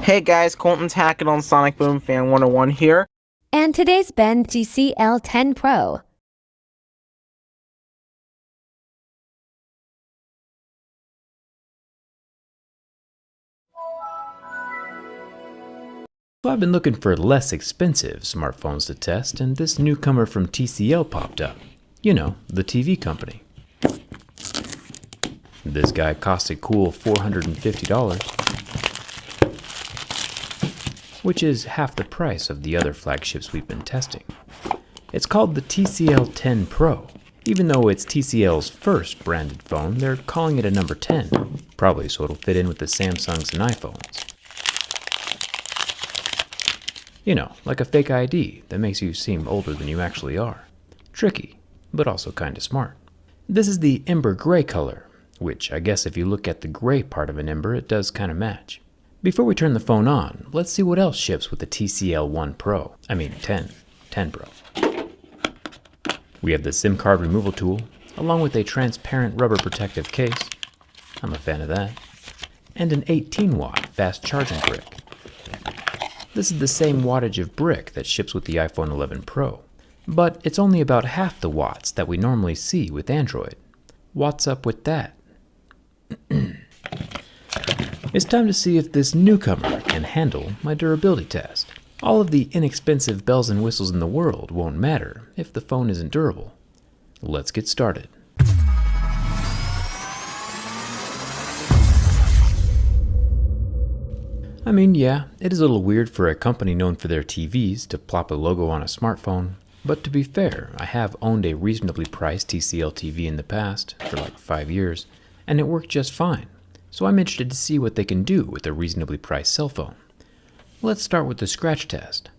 Hey guys, Colton's hacking on Sonic Boom Fan 101 here. And today's Ben TCL 10 Pro. So I've been looking for less expensive smartphones to test, and this newcomer from TCL popped up. You know, the TV company. This guy cost a cool $450, which is half the price of the other flagships we've been testing. It's called the TCL 10 Pro. Even though it's TCL's first branded phone, they're calling it a number 10, probably so it'll fit in with the Samsungs and iPhones. You know, like a fake ID that makes you seem older than you actually are. Tricky, but also kinda smart. This is the Ember Gray color, which I guess if you look at the gray part of an Ember, it does kinda match. Before we turn the phone on, let's see what else ships with the TCL 10 Pro. We have the SIM card removal tool, along with a transparent rubber protective case. I'm a fan of that. And an 18-watt fast charging brick. This is the same wattage of brick that ships with the iPhone 11 Pro, but it's only about half the watts that we normally see with Android. What's up with that? It's time to see if this newcomer can handle my durability test. All of the inexpensive bells and whistles in the world won't matter if the phone isn't durable. Let's get started. I mean, yeah, it is a little weird for a company known for their TVs to plop a logo on a smartphone, but to be fair, I have owned a reasonably priced TCL TV in the past, for like 5 years, and it worked just fine, so I'm interested to see what they can do with a reasonably priced cell phone. Let's start with the scratch test.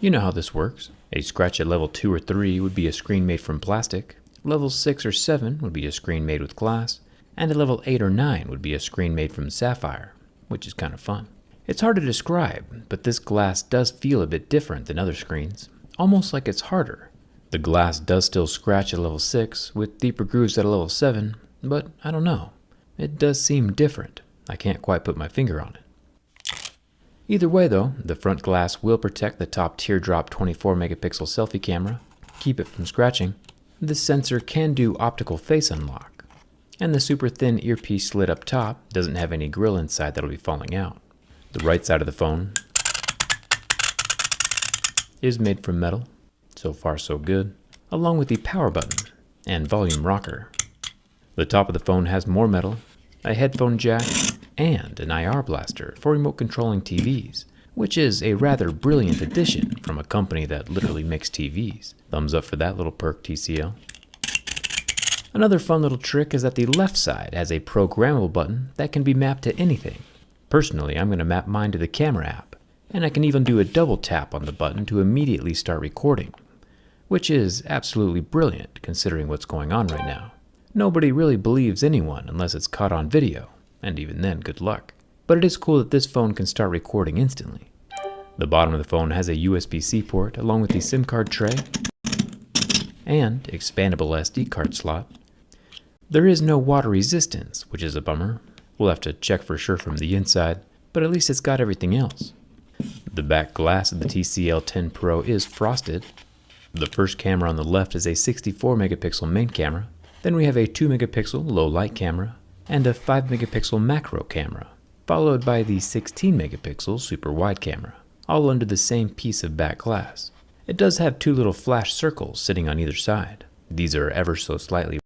You know how this works. A scratch at level 2 or 3 would be a screen made from plastic, level 6 or 7 would be a screen made with glass, and a level 8 or 9 would be a screen made from sapphire, which is kind of fun. It's hard to describe, but this glass does feel a bit different than other screens, almost like it's harder. The glass does still scratch at level 6, with deeper grooves at a level 7, but I don't know. It does seem different. I can't quite put my finger on it. Either way though, the front glass will protect the top teardrop 24 megapixel selfie camera, keep it from scratching. This sensor can do optical face unlock, and the super thin earpiece slit up top doesn't have any grill inside that'll be falling out. The right side of the phone is made from metal, so far so good, along with the power button and volume rocker. The top of the phone has more metal, a headphone jack, and an IR blaster for remote controlling TVs, which is a rather brilliant addition from a company that literally makes TVs. Thumbs up for that little perk, TCL. Another fun little trick is that the left side has a programmable button that can be mapped to anything. Personally, I'm going to map mine to the camera app, and I can even do a double tap on the button to immediately start recording, which is absolutely brilliant considering what's going on right now. Nobody really believes anyone unless it's caught on video, and even then, good luck. But it is cool that this phone can start recording instantly. The bottom of the phone has a USB-C port along with the SIM card tray and expandable SD card slot. There is no water resistance, which is a bummer. We'll have to check for sure from the inside, but at least it's got everything else. The back glass of the TCL 10 Pro is frosted. The first camera on the left is a 64 megapixel main camera. Then we have a 2 megapixel low light camera and a 5 megapixel macro camera, followed by the 16 megapixel super wide camera, all under the same piece of back glass. It does have 2 little flash circles sitting on either side. These are ever so slightly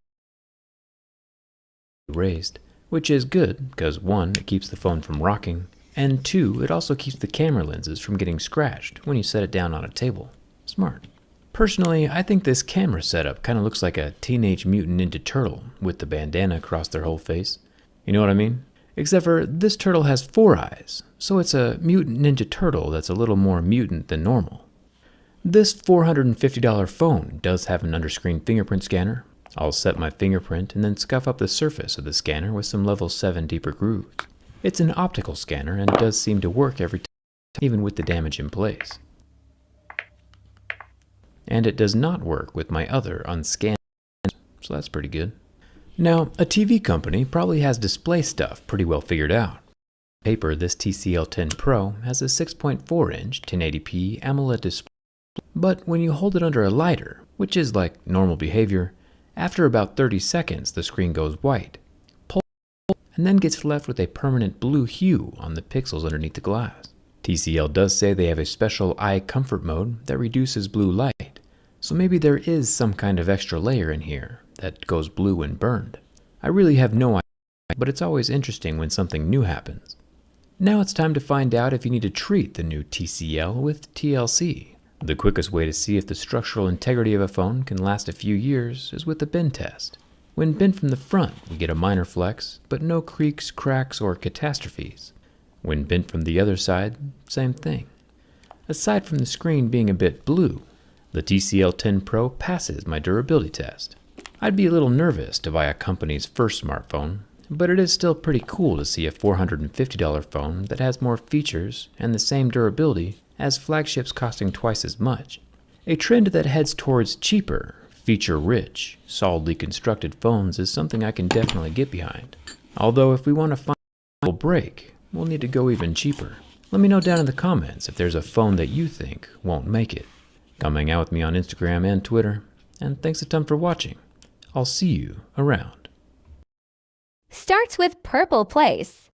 raised, which is good because 1, it keeps the phone from rocking, and 2, it also keeps the camera lenses from getting scratched when you set it down on a table. Smart. Personally, I think this camera setup kind of looks like a Teenage Mutant Ninja Turtle with the bandana across their whole face. You know what I mean? Except for this turtle has 4 eyes, so it's a Mutant Ninja Turtle that's a little more mutant than normal. This $450 phone does have an underscreen fingerprint scanner. I'll set my fingerprint and then scuff up the surface of the scanner with some level 7 deeper grooves. It's an optical scanner and does seem to work every time, even with the damage in place. And it does not work with my other unscanned, so that's pretty good. Now, a TV company probably has display stuff pretty well figured out. paper, this TCL 10 Pro has a 6.4-inch 1080p AMOLED display, but when you hold it under a lighter, which is like normal behavior, after about 30 seconds the screen goes white, and then gets left with a permanent blue hue on the pixels underneath the glass. TCL does say they have a special eye comfort mode that reduces blue light, so maybe there is some kind of extra layer in here that goes blue when burned. I really have no idea, but it's always interesting when something new happens. Now it's time to find out if you need to treat the new TCL with TLC. The quickest way to see if the structural integrity of a phone can last a few years is with a bend test. When bent from the front, we get a minor flex, but no creaks, cracks, or catastrophes. When bent from the other side, same thing. Aside from the screen being a bit blue, the TCL 10 Pro passes my durability test. I'd be a little nervous to buy a company's first smartphone, but it is still pretty cool to see a $450 phone that has more features and the same durability as flagships costing twice as much. A trend that heads towards cheaper, feature-rich, solidly constructed phones is something I can definitely get behind. Although if we want to find a break, we'll need to go even cheaper. Let me know down in the comments if there's a phone that you think won't make it. Come hang out with me on Instagram and Twitter, and thanks a ton for watching. I'll see you around. Starts with purple place.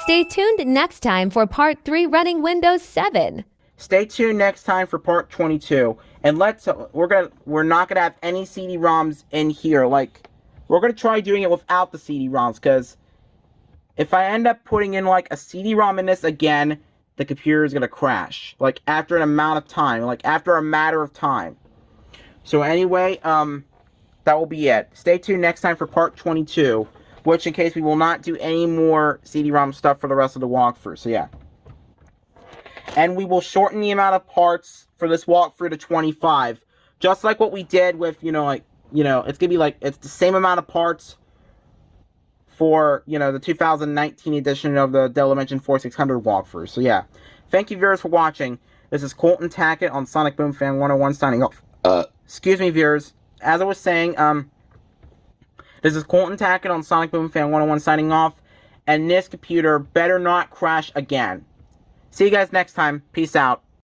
Stay tuned next time for part 3 running Windows 7. Stay tuned next time for part 22. And we're not gonna have any CD-ROMs in here. Like, we're gonna try doing it without the CD-ROMs, because if I end up putting in like a CD-ROM in this again, the computer is gonna crash. Like, after an amount of time. Like, after a matter of time. So anyway, that will be it. Stay tuned next time for part 22. Which, in case we will not do any more CD-ROM stuff for the rest of the walkthrough. So yeah. And we will shorten the amount of parts for this walkthrough to 25. Just like what we did with, it's going to be like, it's the same amount of parts for, the 2019 edition of the Dell Dimension 4600 walkthrough. So yeah. Thank you, viewers, for watching. This is Colton Tackett on Sonic Boom Fan 101 signing off. Excuse me, viewers. As I was saying, this is Colton Tackett on Sonic Boom Fan 101 signing off. And this computer better not crash again. See you guys next time. Peace out.